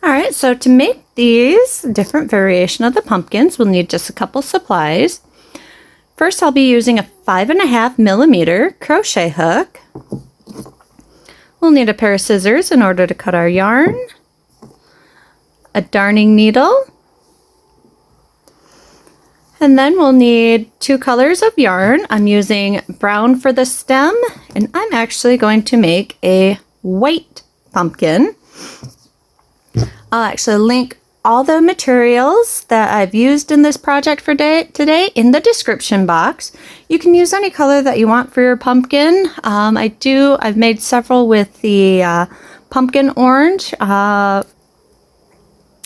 All right, so to make these different variation of the pumpkins, we'll need just a couple supplies. First, I'll be using a 5.5mm crochet hook. We'll need a pair of scissors in order to cut our yarn, a darning needle, and then we'll need 2 colors of yarn. I'm using brown for the stem, and I'm actually going to make a white pumpkin. I'll actually link all the materials that I've used in this project for today in the description box. You can use any color that you want for your pumpkin. I've made several with the pumpkin orange. I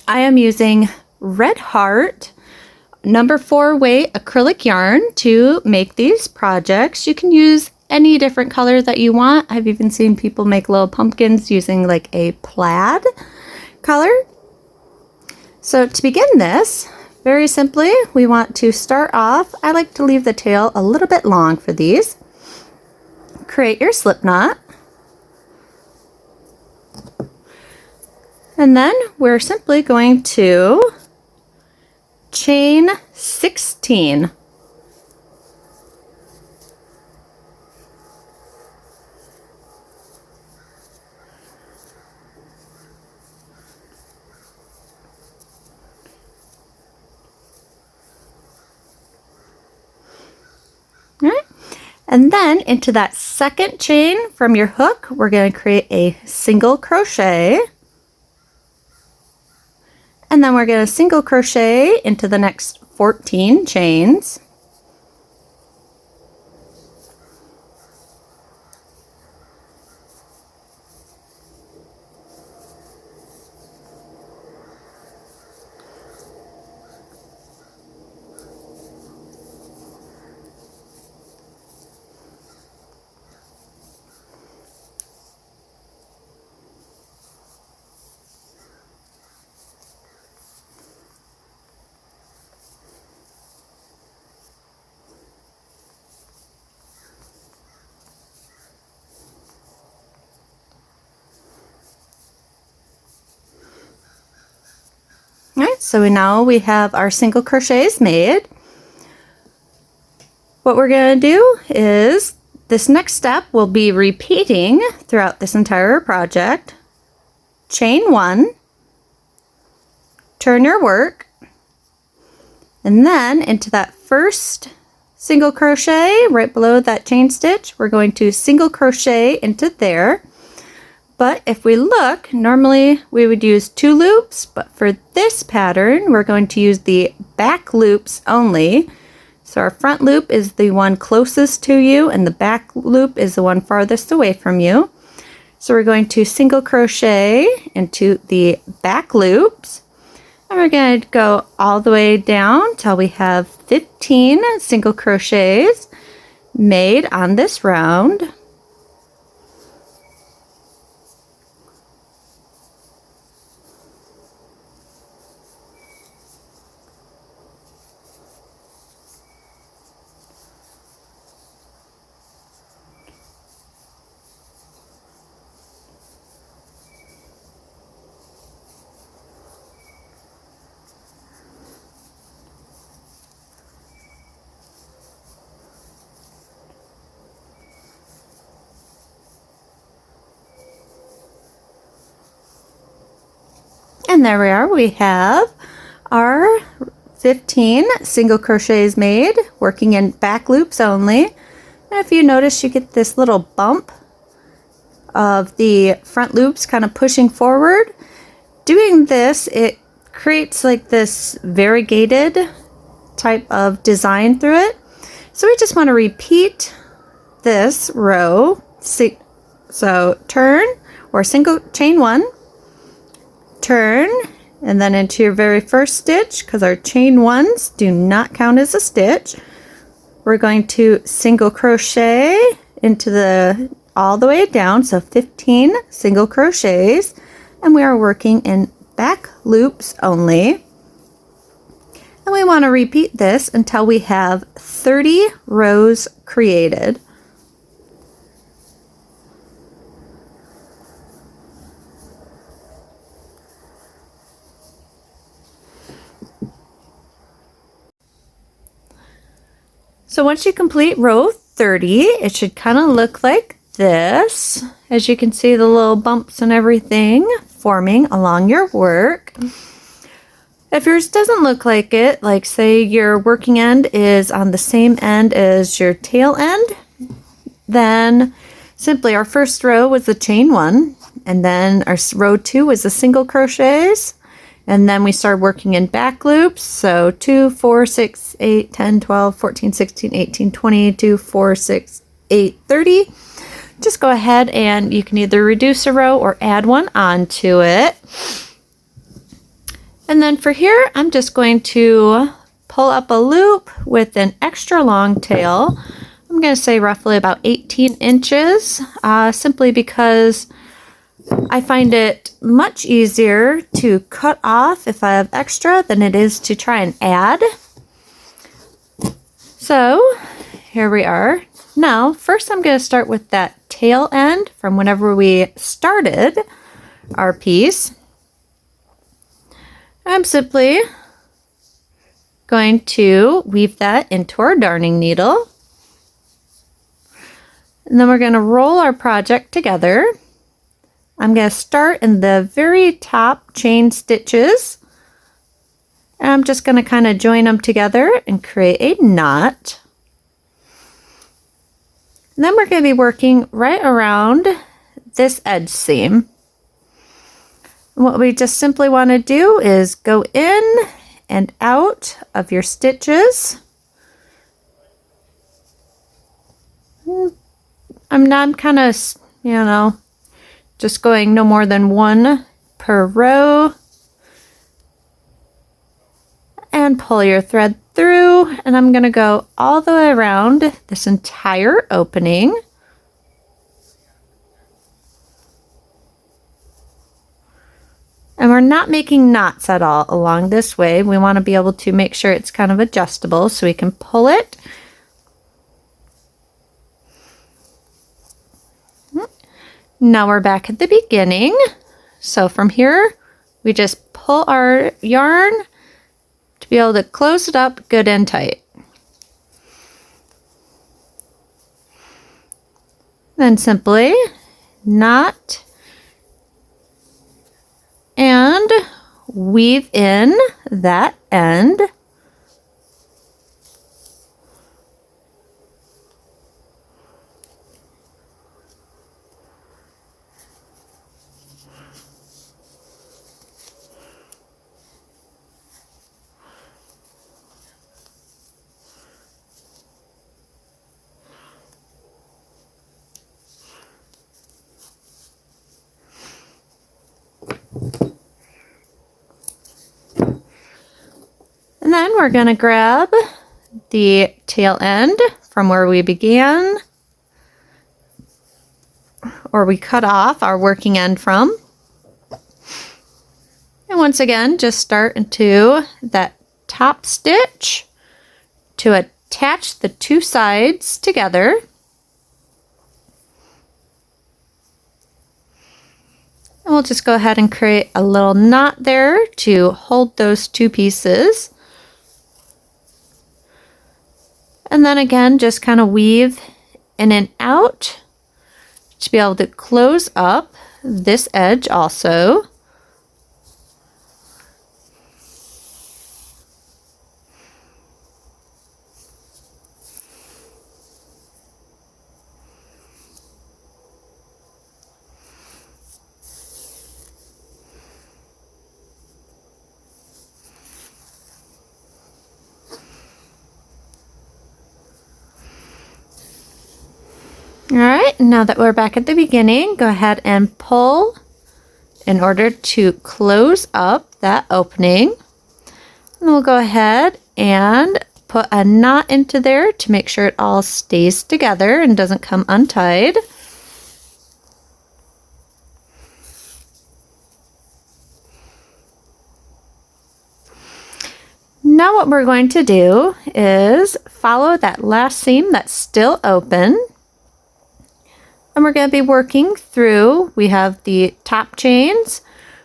am using Red Heart number 4 weight acrylic yarn to make these projects. You can use any different color that you want. I've even seen people make little pumpkins using like a plaid color. So to begin this, very simply, we want to start off, I like to leave the tail a little bit long for these. Create your slip knot. And then we're simply going to chain 16. All right. And then into that second chain from your hook, we're going to create a single crochet. And then we're going to single crochet into the next 14 chains. All right, so now we have our single crochets made. What we're going to do is this next step will be repeating throughout this entire project. Chain 1, turn your work, and then into that first single crochet right below that chain stitch, we're going to single crochet into there. But if we look, normally we would use 2 loops, but for this pattern, we're going to use the back loops only. So our front loop is the one closest to you, and the back loop is the one farthest away from you. So we're going to single crochet into the back loops, and we're going to go all the way down till we have 15 single crochets made on this round. And there we are, we have our 15 single crochets made, working in back loops only. And if you notice, you get this little bump of the front loops kind of pushing forward. Doing this, it creates like this variegated type of design through it. So we just want to repeat this row. So turn or single chain 1, turn, and then into your very first stitch, because our chain 1s do not count as a stitch, we're going to single crochet into the all the way down, so 15 single crochets, and we are working in back loops only. And we want to repeat this until we have 30 rows created. So once you complete row 30, it should kind of look like this. As you can see, the little bumps and everything forming along your work. If yours doesn't look like it, like say your working end is on the same end as your tail end, then simply our first row was the chain 1, and then our row 2 was the single crochets, and then we started working in back loops. So 2, 4, 6, 8, 10, 12, 14, 16, 18, 20, 2, 4, 6, 8, 30. Just go ahead and you can either reduce a row or add one onto it. And then for here, I'm just going to pull up a loop with an extra long tail. I'm going to say roughly about 18 inches, simply because I find it much easier to cut off if I have extra than it is to try and add. So here we are. Now, first I'm going to start with that tail end from whenever we started our piece. I'm simply going to weave that into our darning needle. And then we're going to roll our project together. I'm going to start in the very top chain stitches. And I'm just going to kind of join them together and create a knot. And then we're going to be working right around this edge seam. And what we just simply want to do is go in and out of your stitches. I'm kind of, just going no more than one per row. And pull your thread through, and I'm going to go all the way around this entire opening. And we're not making knots at all along this way. We want to be able to make sure it's kind of adjustable so we can pull it. Now we're back at the beginning. So from here, we just pull our yarn to be able to close it up good and tight. Then simply knot and weave in that end. And then we're going to grab the tail end from where we began, or we cut off our working end from. And once again, just start into that top stitch to attach the two sides together. And we'll just go ahead and create a little knot there to hold those two pieces. And then again, just kind of weave in and out to be able to close up this edge also. All right, now that we're back at the beginning, go ahead and pull in order to close up that opening. And we'll go ahead and put a knot into there to make sure it all stays together and doesn't come untied. Now what we're going to do is follow that last seam that's still open. And we're going to be working through, we have the top chains,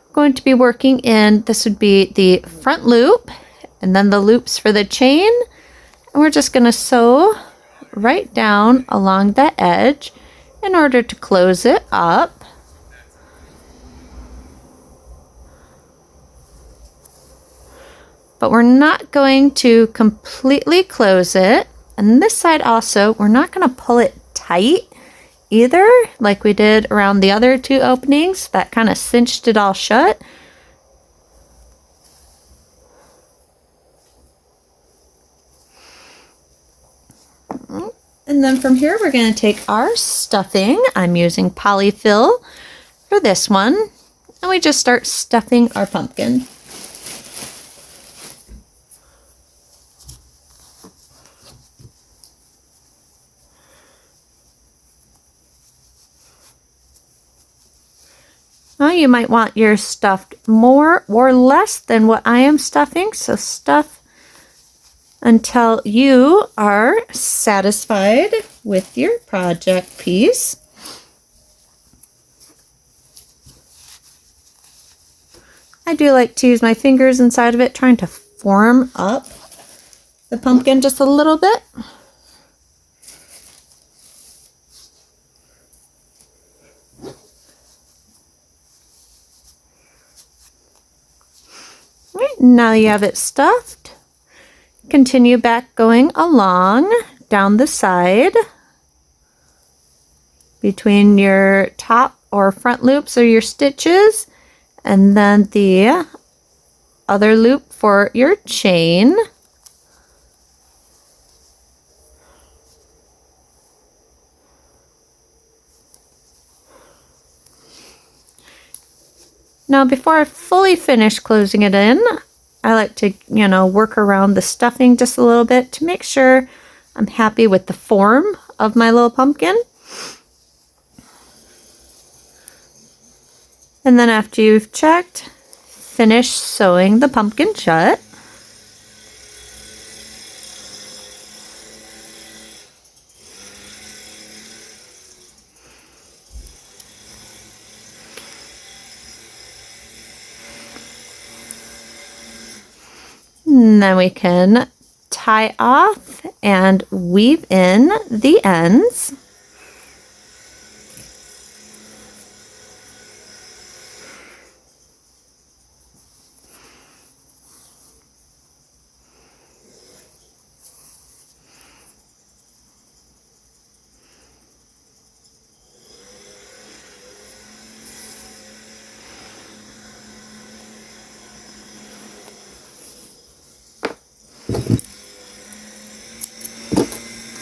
we're going to be working in, this would be the front loop, and then the loops for the chain, and we're just going to sew right down along the edge in order to close it up. But we're not going to completely close it. And this side also, we're not going to pull it tight either, like we did around the other two openings. That kind of cinched it all shut. And then from here, we're going to take our stuffing. I'm using polyfill for this one. And we just start stuffing our pumpkin. Now you might want yours stuffed more or less than what I am stuffing. So stuff until you are satisfied with your project piece. I do like to use my fingers inside of it, trying to form up the pumpkin just a little bit. Right, now you have it stuffed. Continue back going along down the side between your top or front loops or your stitches, and then the other loop for your chain. Now before I fully finish closing it in, I like to, work around the stuffing just a little bit to make sure I'm happy with the form of my little pumpkin. And then after you've checked, finish sewing the pumpkin shut. And then we can tie off and weave in the ends.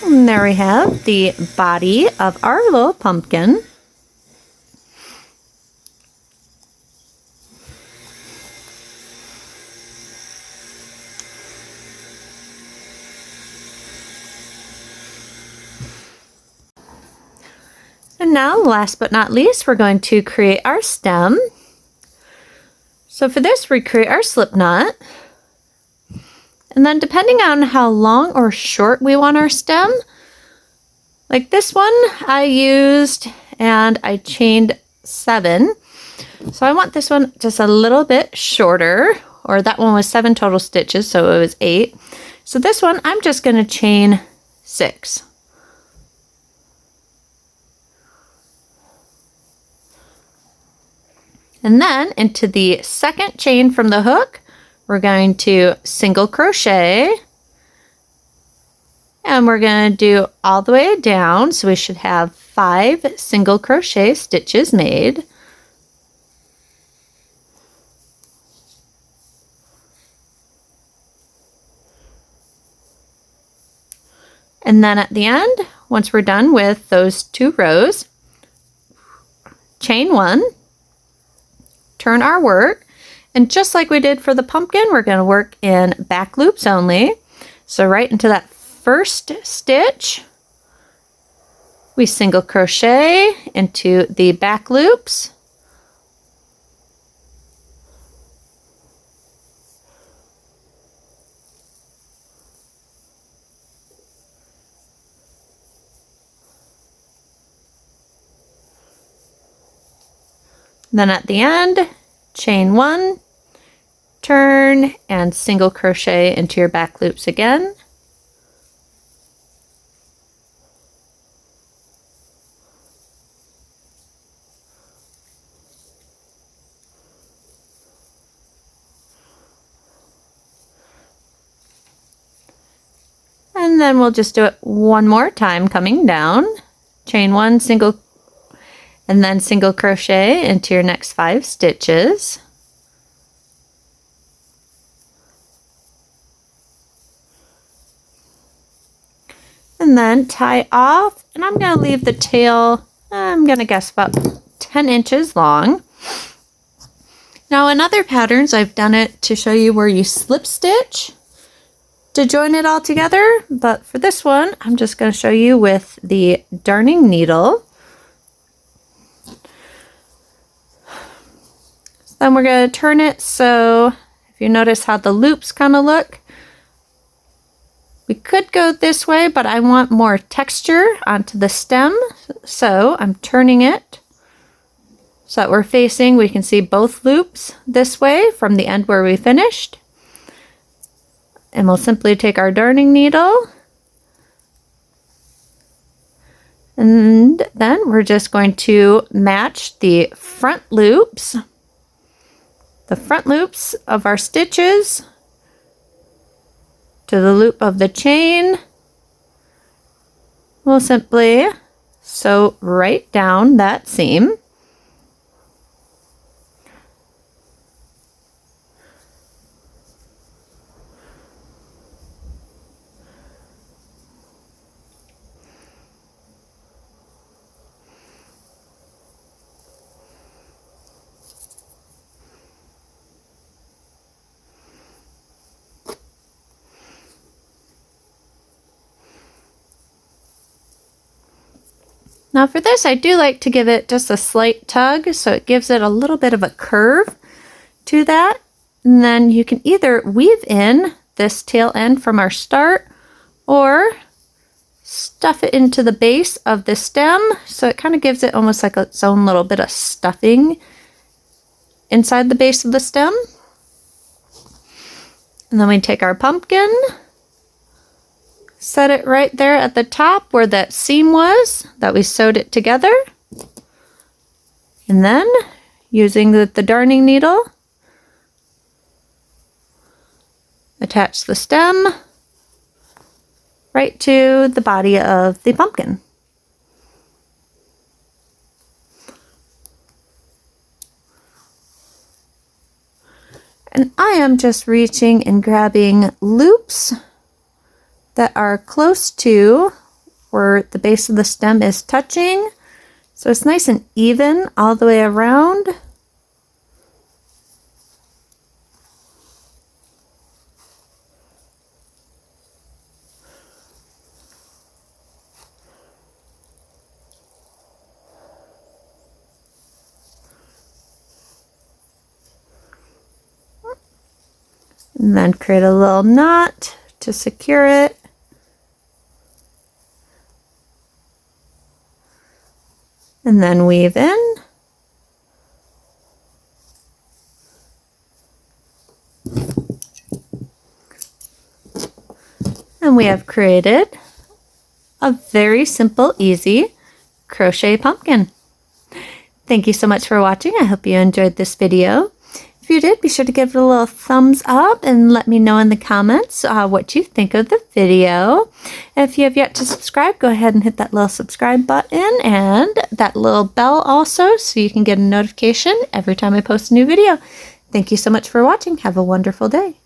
And there we have the body of our little pumpkin. And now, last but not least, we're going to create our stem. So for this, we create our slip knot. And then depending on how long or short we want our stem, like this one I used and I chained 7. So I want this one just a little bit shorter, or that one was 7 total stitches, so it was 8. So this one I'm just going to chain 6. And then into the second chain from the hook, we're going to single crochet, and we're going to do all the way down, so we should have 5 single crochet stitches made. And then at the end, once we're done with those 2 rows, chain 1, turn our work, and just like we did for the pumpkin, we're going to work in back loops only. So right into that first stitch, we single crochet into the back loops. Then at the end, chain 1, turn, and single crochet into your back loops again. And then we'll just do it one more time coming down. Chain 1, single, and then single crochet into your next 5 stitches. And then tie off, and I'm going to leave the tail, I'm going to guess about 10 inches long. Now in other patterns I've done it to show you where you slip stitch to join it all together, but for this one I'm just going to show you with the darning needle. Then we're going to turn it, so if you notice how the loops kind of look, we could go this way, but I want more texture onto the stem, so I'm turning it so that we're facing, we can see both loops this way from the end where we finished. And we'll simply take our darning needle, and then we're just going to match the front loops of our stitches to the loop of the chain. We'll simply sew right down that seam. Now for this, I do like to give it just a slight tug, so it gives it a little bit of a curve to that. And then you can either weave in this tail end from our start, or stuff it into the base of the stem, so it kind of gives it almost like its own little bit of stuffing inside the base of the stem. And then we take our pumpkin, set it right there at the top where that seam was that we sewed it together, and then using the darning needle, attach the stem right to the body of the pumpkin. And I am just reaching and grabbing loops that are close to where the base of the stem is touching, so it's nice and even all the way around. And then create a little knot to secure it. And then weave in. And we have created a very simple, easy crochet pumpkin. Thank you so much for watching. I hope you enjoyed this video. If you did, be sure to give it a little thumbs up and let me know in the comments what you think of the video. If you have yet to subscribe, go ahead and hit that little subscribe button and that little bell also, so you can get a notification every time I post a new video. Thank you so much for watching. Have a wonderful day.